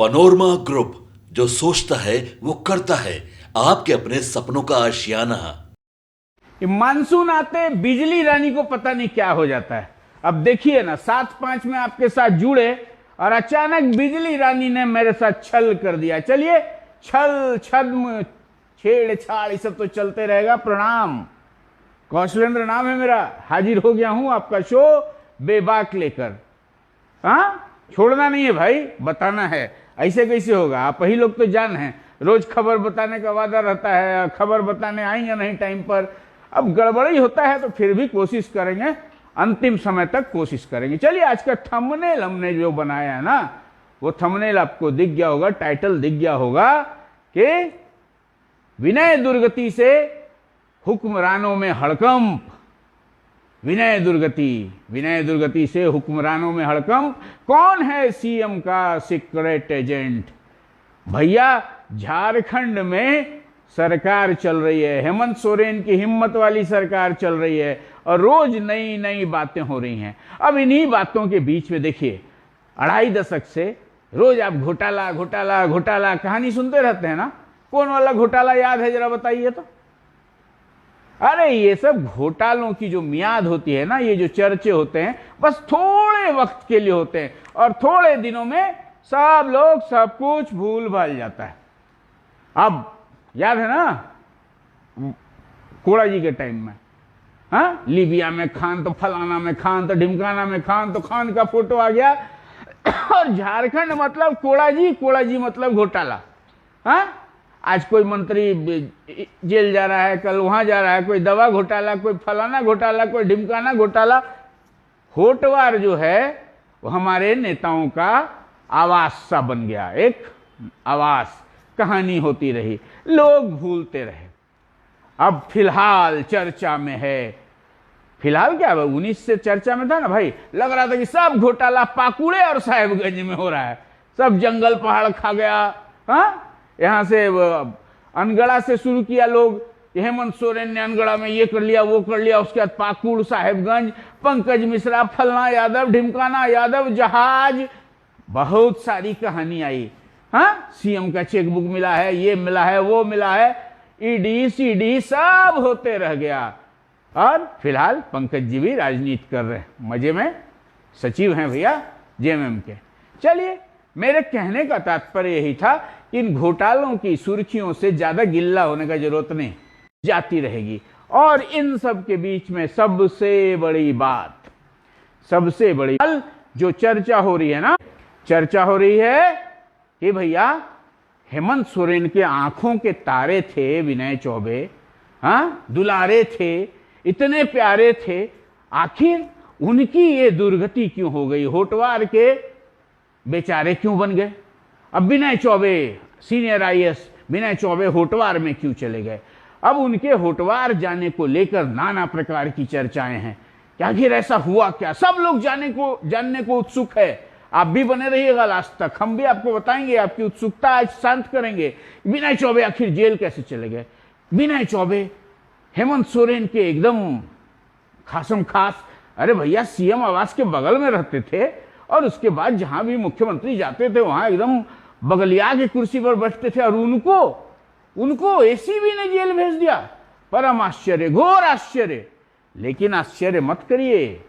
Panorama group, जो सोचता है वो करता है। आपके अपने सपनों का आशियाना। मानसून आते बिजली रानी को पता नहीं क्या हो जाता है। अब देखिए ना, 7-5 में आपके साथ जुड़े और अचानक बिजली रानी ने मेरे साथ छल कर दिया। चलिए, छल छद्म छेड़छाड़ ये सब तो चलते रहेगा। प्रणाम, कौशलेंद्र नाम है मेरा। हाजिर हो गया हूं आपका शो बेबाक लेकर। हाँ, छोड़ना नहीं है भाई, बताना है। ऐसे कैसे होगा? आप ही लोग तो जान हैं, रोज खबर बताने का वादा रहता है, खबर बताने आएंगे नहीं टाइम पर। अब गड़बड़ी होता है तो फिर भी कोशिश करेंगे, अंतिम समय तक कोशिश करेंगे। चलिए, आज का थंबनेल हमने जो बनाया है ना, वो थंबनेल आपको दिख गया होगा, टाइटल दिख गया होगा कि विनय दुर्गति से हुक्मरानों में हड़कंप। विनय दुर्गति से हुक्मरानों में हड़कंप। कौन है सीएम का सीक्रेट एजेंट? भैया, झारखंड में सरकार चल रही है, हेमंत सोरेन की हिम्मत वाली सरकार चल रही है और रोज नई नई बातें हो रही हैं। अब इन्हीं बातों के बीच में देखिए, 2.5 दशक से रोज आप घोटाला घोटाला घोटाला कहानी सुनते रहते हैं ना। कौन वाला घोटाला याद है, जरा बताइए तो। अरे ये सब घोटालों की जो मियाद होती है ना, ये जो चर्चे होते हैं, बस थोड़े वक्त के लिए होते हैं और थोड़े दिनों में सब लोग सब कुछ भूल भाल जाता है। अब याद है ना, कोड़ा जी के टाइम में, हाँ, लीबिया में खान तो फलाना में खान तो ढिमकाना में खान तो खान का फोटो आ गया और झारखंड मतलब कोड़ा जी मतलब घोटाला। हाँ, आज कोई मंत्री जेल जा रहा है, कल वहां जा रहा है, कोई दवा घोटाला, कोई फलाना घोटाला, कोई ढिमकाना घोटाला। होटवार जो है वो हमारे नेताओं का आवास सा बन गया, एक आवास। कहानी होती रही, लोग भूलते रहे। अब फिलहाल चर्चा में है, फिलहाल क्या 19 से चर्चा में था ना भाई। लग रहा था कि सब घोटाला पाकुड़े और साहेबगंज में हो रहा है, सब जंगल पहाड़ खा गया। हाँ, यहां से अनगढ़ा से शुरू किया लोग, हेमंत सोरेन ने अनगढ़ा में ये कर लिया वो कर लिया, उसके बाद पाकुड़, साहेबगंज, पंकज मिश्रा, फलना यादव, ढिमकाना यादव, जहाज, बहुत सारी कहानी आई। हाँ, सीएम का चेकबुक मिला है, ये मिला है, वो मिला है, ईडी सीडी सब होते रह गया। और फिलहाल पंकज जी भी राजनीति कर रहे हैं, मजे में सचिव हैं भैया जेएमएम के। चलिए, मेरे कहने का तात्पर्य यही था, इन घोटालों की सुर्खियों से ज्यादा गिल्ला होने का जरूरत नहीं, जाती रहेगी। और इन सब के बीच में सबसे बड़ी जो चर्चा हो रही है ना, चर्चा हो रही है कि भैया हेमंत सोरेन के आंखों के तारे थे विनय चौबे। हाँ, दुलारे थे, इतने प्यारे थे, आखिर उनकी ये दुर्गति क्यों हो गई? होटवार के बेचारे क्यों बन गए? अब विनय चौबे सीनियर आईएएस विनय चौबे होटवार में क्यों चले गए? अब उनके होटवार जाने को लेकर नाना प्रकार की चर्चाएं हैं कि आखिर ऐसा हुआ क्या। सब लोग जानने को उत्सुक है। आप भी बने रहिएगा लास्ट तक, हम भी आपको बताएंगे, आपकी उत्सुकता आज शांत करेंगे। विनय चौबे आखिर जेल कैसे चले गए? विनय चौबे हेमंत सोरेन के एकदम खासम खास, अरे भैया सीएम आवास के बगल में रहते थे और उसके बाद जहां भी मुख्यमंत्री जाते थे वहां एकदम बगलिया की कुर्सी पर बैठते थे, और उनको एसीबी ने जेल भेज दिया। परम आश्चर्य, घोर आश्चर्य। लेकिन आश्चर्य मत करिए,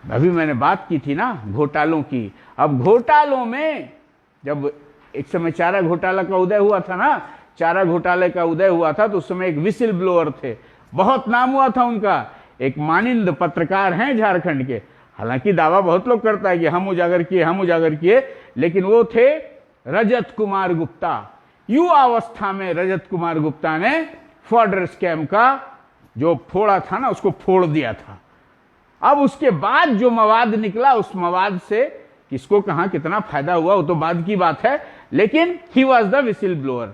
अभी मैंने बात की थी ना घोटालों की। अब घोटालों में जब एक समय चारा घोटाला का उदय हुआ था ना, चारा घोटाले का उदय हुआ था तो उस समय एक विसिल ब्लोअर थे, बहुत नाम हुआ था उनका, एक मानिंद पत्रकार हैं झारखंड के। हालांकि दावा बहुत लोग करता है कि हम उजागर किए, लेकिन वो थे रजत कुमार गुप्ता। युवावस्था में रजत कुमार गुप्ता ने फॉर्डर स्कैम का जो फोड़ा था ना, उसको फोड़ दिया था। अब उसके बाद जो मवाद निकला, उस मवाद से किसको कहां कितना फायदा हुआ वो तो बाद की बात है, लेकिन he was the whistle blower.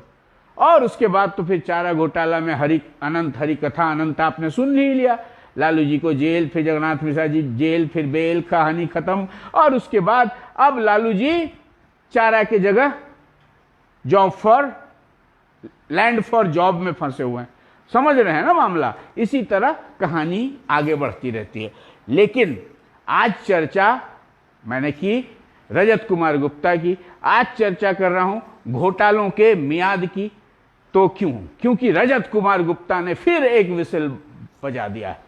और उसके बाद तो फिर चारा घोटाला में हरि कथा अनंत आपने सुन ही लिया। लालू जी को जेल, फिर जगन्नाथ मिश्रा जी जेल, फिर बेल, कहानी खत्म। और उसके बाद अब लालू जी चारा की जगह लैंड फॉर जॉब में फंसे हुए हैं। समझ रहे हैं ना मामला? इसी तरह कहानी आगे बढ़ती रहती है। लेकिन आज चर्चा मैंने की रजत कुमार गुप्ता की। आज चर्चा कर रहा हूं घोटालों के मियाद की। तो क्योंकि रजत कुमार गुप्ता ने फिर एक विसल बजा दिया है।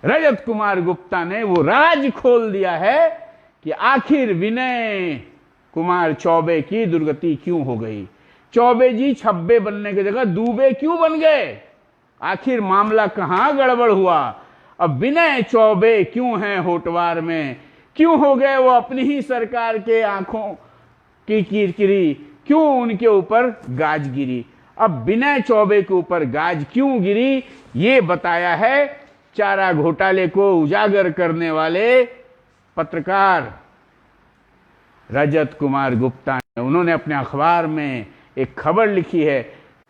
रजत कुमार गुप्ता ने वो राज खोल दिया है कि आखिर विनय कुमार चौबे की दुर्गति क्यों हो गई। चौबे जी छब्बे बनने की जगह दूबे क्यों बन गए? आखिर मामला कहां गड़बड़ हुआ? अब विनय चौबे क्यों हैं होटवार में? क्यों हो गए वो अपनी ही सरकार के आंखों की किरकिरी? क्यों उनके ऊपर गाज गिरी? अब विनय चौबे के ऊपर गाज क्यों गिरी, ये बताया है चारा घोटाले को उजागर करने वाले पत्रकार रजत कुमार गुप्ता ने। उन्होंने अपने अखबार में एक खबर लिखी है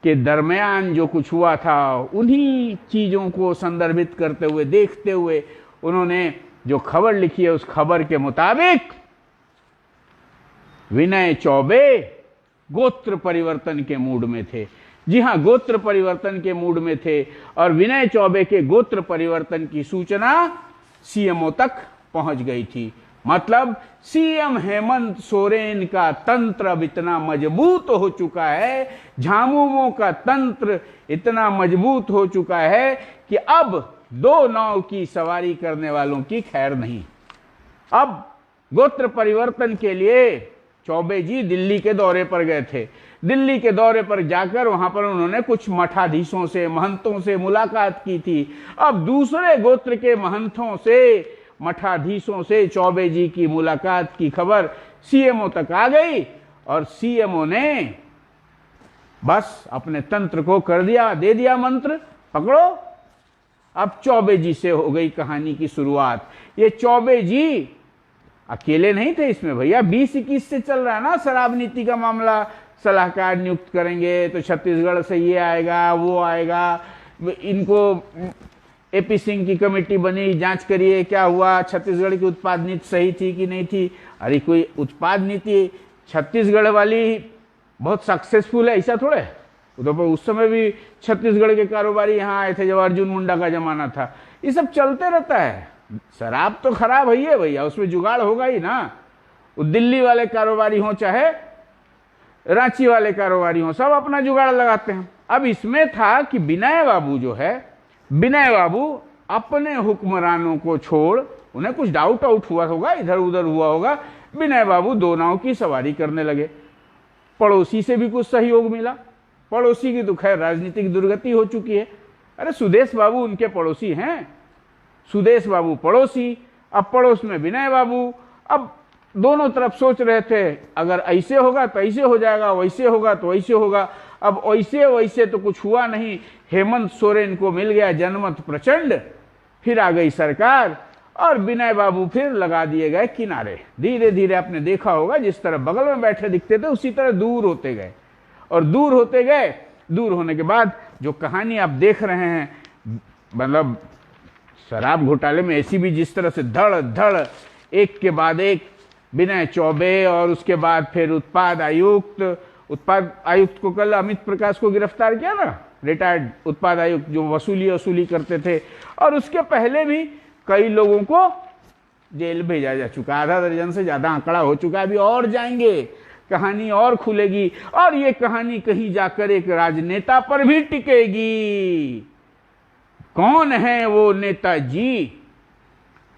कि दरमियान जो कुछ हुआ था उन्हीं चीजों को संदर्भित करते हुए, देखते हुए उन्होंने जो खबर लिखी है, उस खबर के मुताबिक विनय चौबे गोत्र परिवर्तन के मूड में थे। जी हां, गोत्र परिवर्तन के मूड में थे और विनय चौबे के गोत्र परिवर्तन की सूचना सीएमओ तक पहुंच गई थी। मतलब सीएम हेमंत सोरेन का तंत्र अब इतना मजबूत हो चुका है, झामुमो का तंत्र इतना मजबूत हो चुका है कि अब दो नाव की सवारी करने वालों की खैर नहीं। अब गोत्र परिवर्तन के लिए चौबे जी दिल्ली के दौरे पर गए थे। दिल्ली के दौरे पर जाकर वहां पर उन्होंने कुछ मठाधीशों से, महंतों से मुलाकात की थी। अब दूसरे गोत्र के महंतों से, मठाधीशों से चौबे जी की मुलाकात की खबर सीएमओ तक आ गई और सीएमओ ने बस अपने तंत्र को कर दिया, दे दिया मंत्र, पकड़ो। अब चौबे जी से हो गई कहानी की शुरुआत। ये चौबे जी अकेले नहीं थे इसमें भैया, 20-21 से चल रहा है ना शराब नीति का मामला। सलाहकार नियुक्त करेंगे तो छत्तीसगढ़ से ये आएगा, वो आएगा, इनको एपी सिंह की कमेटी बनी, जांच करिए क्या हुआ, छत्तीसगढ़ की उत्पाद नीति सही थी कि नहीं थी। अरे कोई उत्पाद नीति छत्तीसगढ़ वाली बहुत सक्सेसफुल है ऐसा थोड़े। तो उस समय भी छत्तीसगढ़ के कारोबारी यहाँ आए थे जब अर्जुन मुंडा का जमाना था। ये सब चलते रहता है। शराब तो खराब है भैया, उसमें जुगाड़ होगा ही ना। वो दिल्ली वाले कारोबारी हों चाहे रांची वाले कारोबारी हों, सब अपना जुगाड़ लगाते हैं। अब इसमें था कि विनय बाबू जो है, विनय बाबू अपने हुक्मरानों को छोड़, उन्हें कुछ डाउट हुआ होगा, इधर उधर हुआ होगा, विनय बाबू दो नाव की सवारी करने लगे। पड़ोसी से भी कुछ सहयोग मिला। पड़ोसी की तो खैर राजनीतिक दुर्गति हो चुकी है। अरे सुदेश बाबू उनके पड़ोसी हैं, सुदेश बाबू पड़ोसी, अब पड़ोस में विनय बाबू। अब दोनों तरफ सोच रहे थे अगर ऐसे होगा तो ऐसे हो जाएगा, वैसे होगा तो वैसे होगा। अब वैसे वैसे तो कुछ हुआ नहीं। हेमंत सोरेन को मिल गया जनमत प्रचंड, फिर आ गई सरकार और विनय बाबू फिर लगा दिए गए किनारे। धीरे धीरे आपने देखा होगा जिस तरह बगल में बैठे दिखते थे उसी तरह दूर होते गए और दूर होते गए। दूर होने के बाद जो कहानी आप देख रहे हैं, मतलब शराब घोटाले में ऐसी भी जिस तरह से धड़ धड़ एक के बाद एक विनय चौबे और उसके बाद फिर उत्पाद आयुक्त को कल अमित प्रकाश को गिरफ्तार किया ना, रिटायर्ड उत्पाद आयुक्त जो वसूली करते थे। और उसके पहले भी कई लोगों को जेल भेजा जा चुका, आधा दर्जन से ज्यादा आंकड़ा हो चुका है। अभी और जाएंगे, कहानी और खुलेगी और ये कहानी कहीं जाकर एक राजनेता पर भी टिकेगी। कौन है वो नेताजी?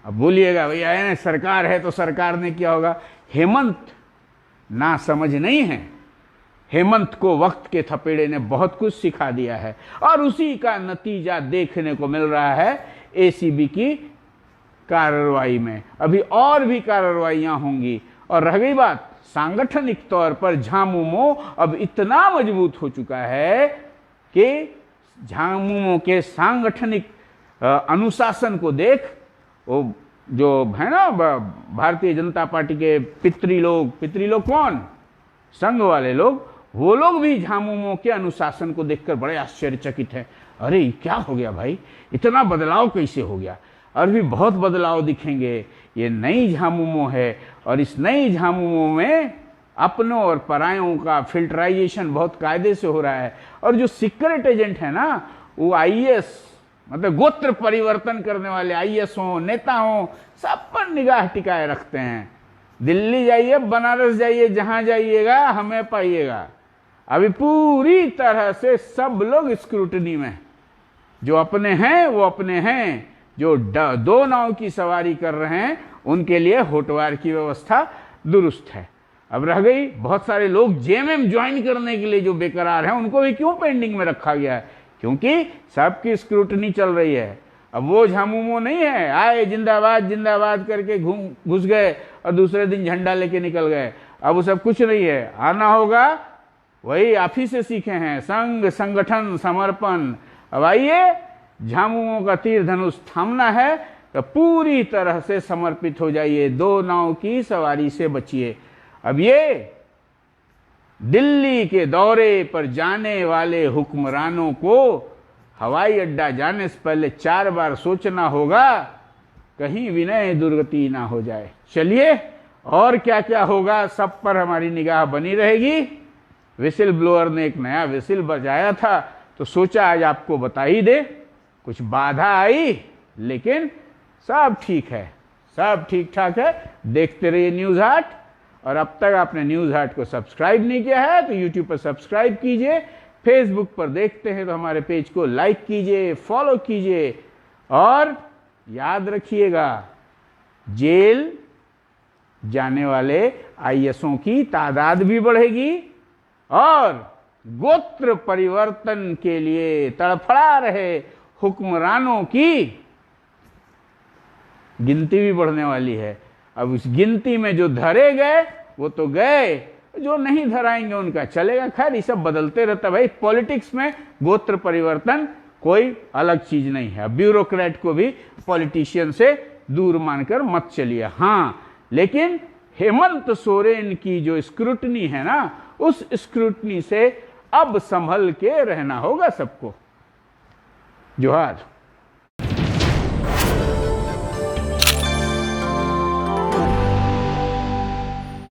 अब बोलिएगा भैया सरकार है तो सरकार ने किया होगा। हेमंत ना समझ नहीं है। हेमंत को वक्त के थपेड़े ने बहुत कुछ सिखा दिया है और उसी का नतीजा देखने को मिल रहा है एसीबी की कार्रवाई में। अभी और भी कार्रवाइयां होंगी। और रह गई बात सांगठनिक तौर पर, झामुमो अब इतना मजबूत हो चुका है कि झामुमो के सांगठनिक अनुशासन को देख वो जो है ना भारतीय जनता पार्टी के पितरी लोग कौन, संघ वाले लोग, वो लोग भी झामुमो के अनुशासन को देखकर बड़े आश्चर्यचकित हैं। अरे क्या हो गया भाई, इतना बदलाव कैसे हो गया? और भी बहुत बदलाव दिखेंगे। ये नई झामुमो है और इस नई झामुमो में अपनों और परायों का फिल्टराइजेशन बहुत कायदे से हो रहा है। और जो सीक्रेट एजेंट है ना, वो आईएएस मतलब गोत्र परिवर्तन करने वाले आईएएस हों, नेता हों, सब पर निगाह टिकाए रखते हैं। दिल्ली जाइए, बनारस जाइए, जहां जाइएगा हमें पाइएगा। अभी पूरी तरह से सब लोग स्क्रूटनी में, जो अपने हैं वो अपने हैं, जो दो नाव की सवारी कर रहे हैं उनके लिए होटवार की व्यवस्था दुरुस्त है। अब रह गई बहुत सारे लोग जेएमएम ज्वाइन करने के लिए जो बेकरार हैं, उनको भी क्यों पेंडिंग में रखा गया है? क्योंकि सबकी स्क्रूटनी चल रही है। अब वो झामुमो नहीं है, आए जिंदाबाद जिंदाबाद करके घुस गए और दूसरे दिन झंडा लेके निकल गए। अब वो सब कुछ नहीं है, आना होगा वही आप ही से सीखे हैं, संग संगठन समर्पण। अब आइए, झामुमो का तीर धनुष थामना है तो पूरी तरह से समर्पित हो जाइए, दो नाव की सवारी से बचिए। अब ये दिल्ली के दौरे पर जाने वाले हुक्मरानों को हवाई अड्डा जाने से पहले 4 बार सोचना होगा, कहीं विनय दुर्गति ना हो जाए। चलिए, और क्या क्या होगा सब पर हमारी निगाह बनी रहेगी। विसिल ब्लोअर ने एक नया विसिल बजाया था तो सोचा आज आपको बता ही दे। कुछ बाधा आई लेकिन सब ठीक है, सब ठीक ठाक है। देखते रहिए न्यूज हाट, और अब तक आपने न्यूज हाट को सब्सक्राइब नहीं किया है तो यूट्यूब पर सब्सक्राइब कीजिए, फेसबुक पर देखते हैं तो हमारे पेज को लाइक कीजिए, फॉलो कीजिए, और याद रखिएगा जेल जाने वाले आईएएसओं की तादाद भी बढ़ेगी और गोत्र परिवर्तन के लिए तड़फड़ा रहे हुक्मरानों की गिनती भी बढ़ने वाली है। अब उस गिनती में जो धरे गए वो तो गए, जो नहीं धराएंगे उनका चलेगा। खैर ये सब बदलते रहता भाई, पॉलिटिक्स में गोत्र परिवर्तन कोई अलग चीज नहीं है। ब्यूरोक्रेट को भी पॉलिटिशियन से दूर मानकर मत चलिए। हाँ, लेकिन हेमंत सोरेन की जो स्क्रूटनी है ना, उस स्क्रूटनी से अब संभल के रहना होगा सबको। जोहार।